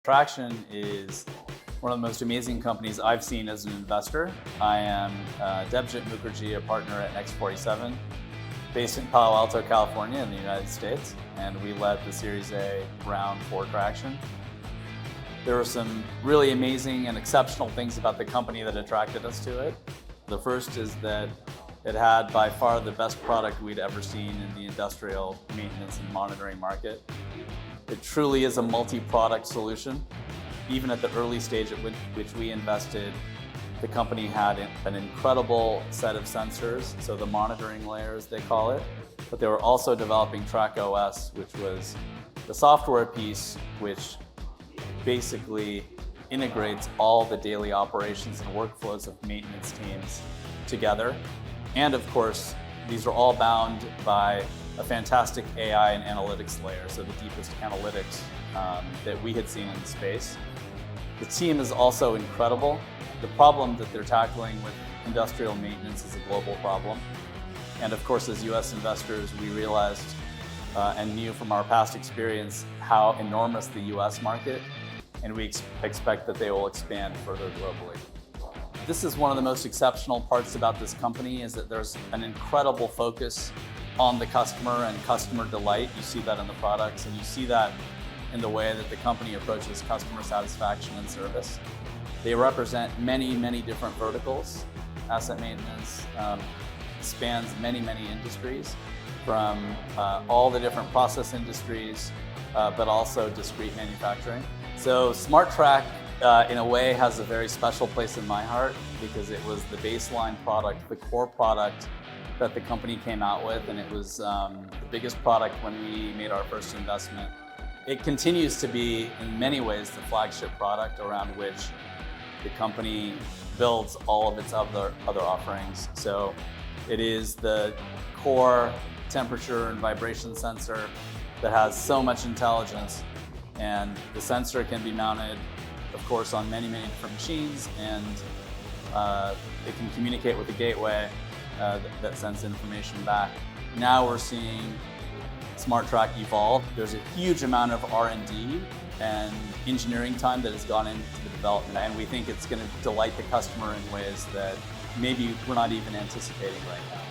Tractian is one of the most amazing companies I've seen as an investor. I am Debjit Mukerji, a partner at Next47, based in Palo Alto, California in the United States, and we led the Series A round for Tractian. There were some really amazing and exceptional things about the company that attracted us to it. The first is that it had by far the best product we'd ever seen in the industrial maintenance and monitoring market. It truly is a multi-product solution. Even at the early stage at which we invested, the company had an incredible set of sensors, so the monitoring layers they call it, but they were also developing TrackOS, which was the software piece which basically integrates all the daily operations and workflows of maintenance teams together. And of course, these are all bound by a fantastic AI and analytics layer, so the deepest analytics that we had seen in the space. The team is also incredible. The problem that they're tackling with industrial maintenance is a global problem. And of course, as US investors, we realized and knew from our past experience how enormous the US market, and we expect that they will expand further globally. This is one of the most exceptional parts about this company, is that there's an incredible focus on the customer and customer delight. You see that in the products, and you see that in the way that the company approaches customer satisfaction and service. They represent many, many different verticals. Asset maintenance spans many, many industries, from all the different process industries, but also discrete manufacturing. So SmartTrack, in a way, has a very special place in my heart because it was the baseline product, the core product that the company came out with, and it was the biggest product when we made our first investment. It continues to be, in many ways, the flagship product around which the company builds all of its other offerings. So it is the core temperature and vibration sensor that has so much intelligence, and the sensor can be mounted, of course, on many, many different machines, and it can communicate with the gateway that sends information back. Now we're seeing SmartTrack evolve. There's a huge amount of R&D and engineering time that has gone into the development, and we think it's going to delight the customer in ways that maybe we're not even anticipating right now.